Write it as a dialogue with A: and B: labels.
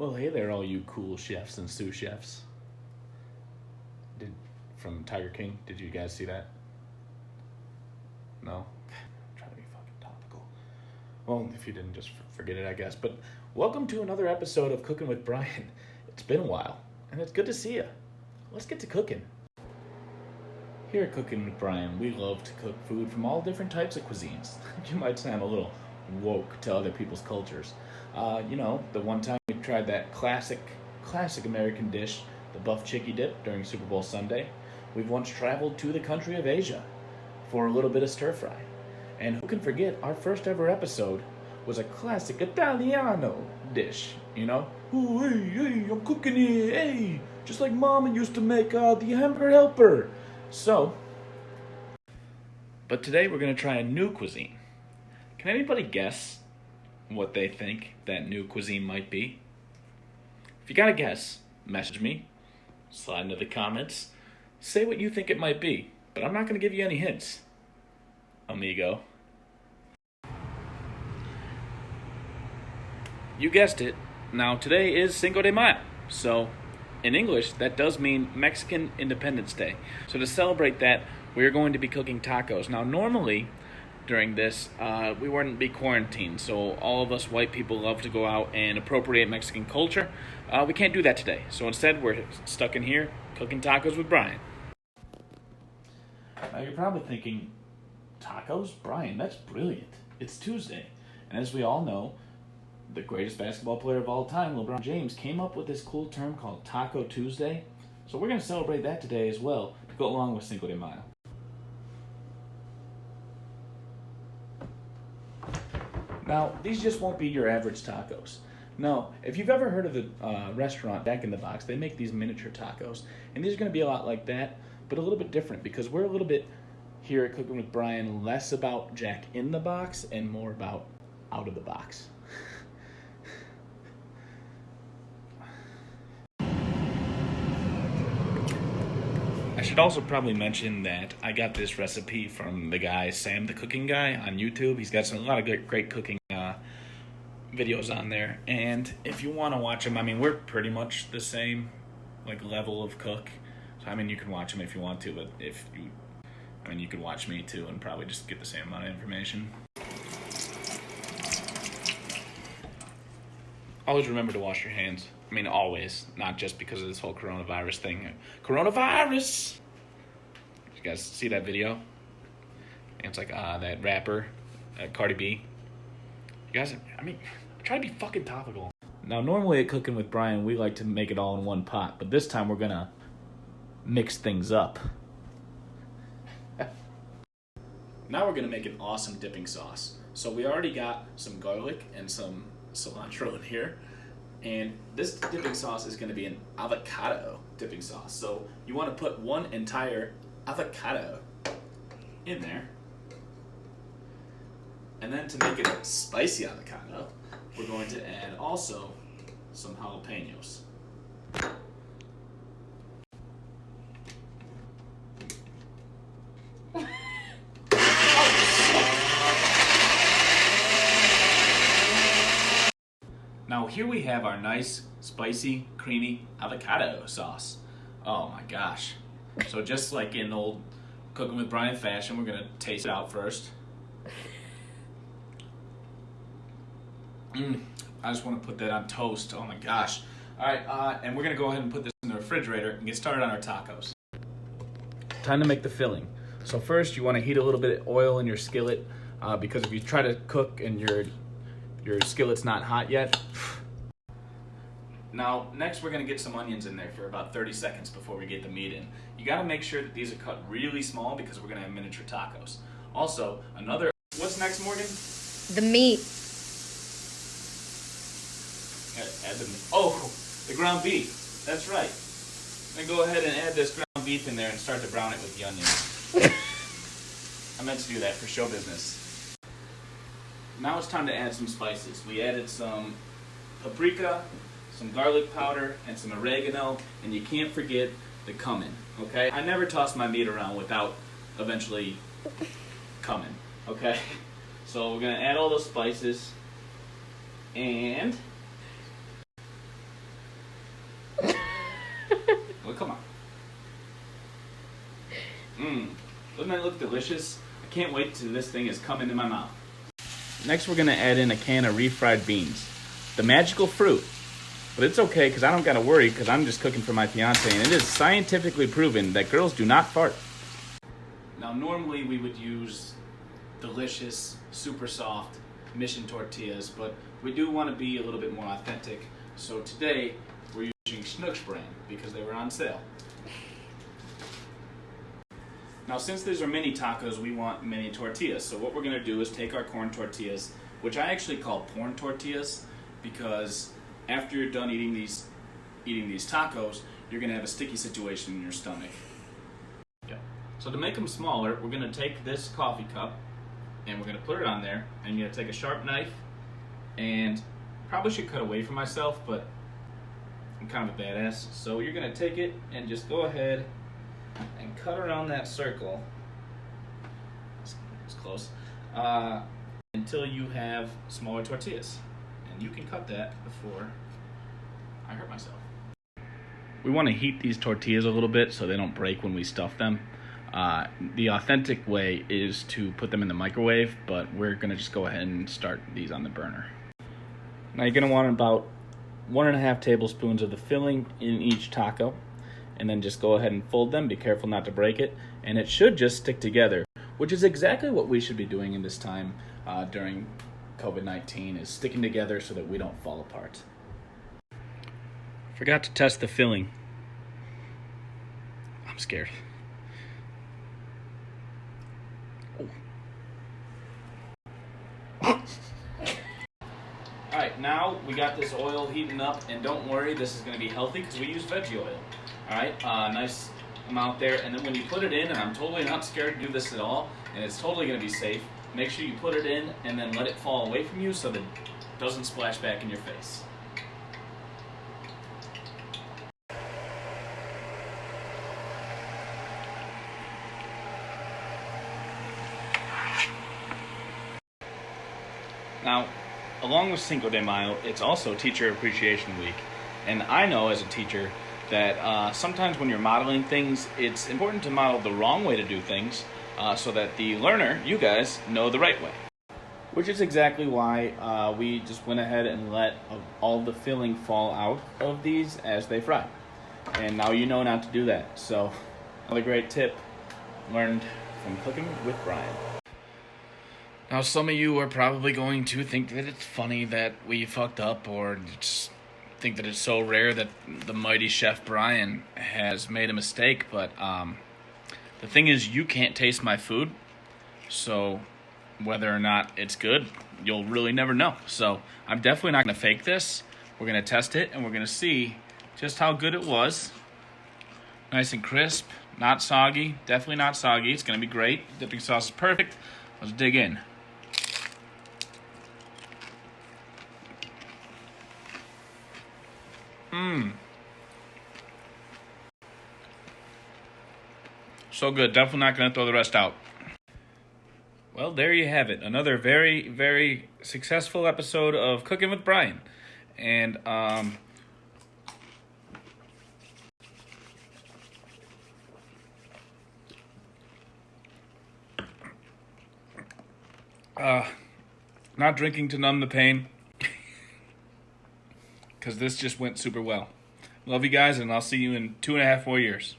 A: Well, hey there, all you cool chefs and sous chefs. Did from Tiger King? Did you guys see that? No. Trying to be fucking topical. Well, if you didn't, just forget it, I guess. But welcome to another episode of Cooking with Brian. It's been a while, and it's good to see you. Let's get to cooking. Here at Cooking with Brian, we love to cook food from all different types of cuisines. You might sound a little woke to other people's cultures. The one time we tried that classic American dish, the buff chicky dip, during Super Bowl Sunday. We've once traveled to the country of Asia for a little bit of stir fry. And who can forget our first ever episode was a classic Italiano dish, Oh, hey, I'm cooking here, hey, just like Mama used to make the hamburger helper. But today we're going to try a new cuisine. Can anybody guess what they think that new cuisine might be? If you got a guess, message me, slide into the comments, say what you think it might be, but I'm not going to give you any hints, amigo. You guessed it. Now today is Cinco de Mayo, so in English that does mean Mexican Independence Day. So to celebrate that, we are going to be cooking tacos. Now normally during this, we wouldn't be quarantined, so all of us white people love to go out and appropriate Mexican culture. We can't do that today, so instead we're stuck in here cooking tacos with Brian. Now you're probably thinking, tacos? Brian, that's brilliant. It's Tuesday, and as we all know, the greatest basketball player of all time, LeBron James, came up with this cool term called Taco Tuesday, so we're going to celebrate that today as well to go along with Cinco de Mayo. Now, these just won't be your average tacos. No, if you've ever heard of the restaurant Jack in the Box, they make these miniature tacos. And these are going to be a lot like that, but a little bit different because we're a little bit, here at Cooking with Brian, less about Jack in the Box and more about out of the box. I should also probably mention that I got this recipe from the guy, Sam the Cooking Guy, on YouTube. He's got a lot of great cooking videos on there. And if you want to watch them, we're pretty much the same level of cook. So, you can watch them if you want to, but you could watch me too and probably just get the same amount of information. Always remember to wash your hands. Always, not just because of this whole coronavirus thing. Coronavirus! You guys see that video? It's like that rapper, Cardi B. You guys, try to be fucking topical. Now, normally at Cooking with Brian, we like to make it all in one pot, but this time we're gonna mix things up. Now we're gonna make an awesome dipping sauce. So we already got some garlic and some cilantro in here. And this dipping sauce is going to be an avocado dipping sauce. So you want to put one entire avocado in there. And then to make it a spicy avocado, we're going to add also some jalapenos. Now here we have our nice, spicy, creamy avocado sauce. Oh my gosh. So just like in old Cooking with Brian fashion, we're gonna taste it out first. I just want to put that on toast. Oh my gosh. Alright, and we're gonna go ahead and put this in the refrigerator and get started on our tacos. Time to make the filling. So first you want to heat a little bit of oil in your skillet because if you try to cook and your skillet's not hot yet. Now, next we're going to get some onions in there for about 30 seconds before we get the meat in. You got to make sure that these are cut really small because we're going to have miniature tacos. Also, what's next, Morgan?
B: The meat.
A: The ground beef. That's right. I'm going to go ahead and add this ground beef in there and start to brown it with the onions. I meant to do that for show business. Now it's time to add some spices. We added some paprika, some garlic powder, and some oregano, and you can't forget the cumin, okay? I never toss my meat around without eventually cumin, okay? So we're gonna add all those spices, and they look delicious. I can't wait till this thing is come into my mouth. Next, we're going to add in a can of refried beans. The magical fruit. But it's okay because I don't got to worry because I'm just cooking for my fiance, and it is scientifically proven that girls do not fart. Now, normally we would use delicious, super soft Mission tortillas, but we do want to be a little bit more authentic. So today, we're using Schnucks brand because they were on sale. Now, since these are mini tacos, we want mini tortillas. So what we're going to do is take our corn tortillas, which I actually call porn tortillas, because after you're done eating these tacos, you're going to have a sticky situation in your stomach. Yeah. So to make them smaller, we're going to take this coffee cup and we're going to put it on there, and you're going to take a sharp knife, and probably should cut away from myself, but I'm kind of a badass. So you're going to take it and just go ahead and cut around that circle. It's close. Until you have smaller tortillas. And you can cut that before I hurt myself. We want to heat these tortillas a little bit so they don't break when we stuff them. The authentic way is to put them in the microwave, but we're going to just go ahead and start these on the burner. Now you're going to want about 1.5 tablespoons of the filling in each taco, and then just go ahead and fold them. Be careful not to break it, and it should just stick together, which is exactly what we should be doing in this time during COVID-19, is sticking together so that we don't fall apart. Forgot to test the filling. I'm scared. Alright, now we got this oil heating up, and don't worry, this is going to be healthy because we use veggie oil. Alright, nice amount there, and then when you put it in, and I'm totally not scared to do this at all, and it's totally going to be safe, make sure you put it in and then let it fall away from you so that it doesn't splash back in your face. Now, along with Cinco de Mayo, it's also Teacher Appreciation Week. And I know as a teacher that sometimes when you're modeling things, it's important to model the wrong way to do things so that the learner, you guys, know the right way. Which is exactly why we just went ahead and let all the filling fall out of these as they fry. And now you know not to do that. So, another great tip learned from Cooking with Brian. Now, some of you are probably going to think that it's funny that we fucked up, or just think that it's so rare that the mighty Chef Brian has made a mistake, but the thing is, you can't taste my food, so whether or not it's good, you'll really never know. So I'm definitely not going to fake this. We're going to test it, and we're going to see just how good it was. Nice and crisp, not soggy, definitely not soggy. It's going to be great. Dipping sauce is perfect. Let's dig in. So good. Definitely not going to throw the rest out. Well, there you have it. Another very, very successful episode of Cooking with Brian. And not drinking to numb the pain, because this just went super well. Love you guys, and I'll see you in 2.5 more years.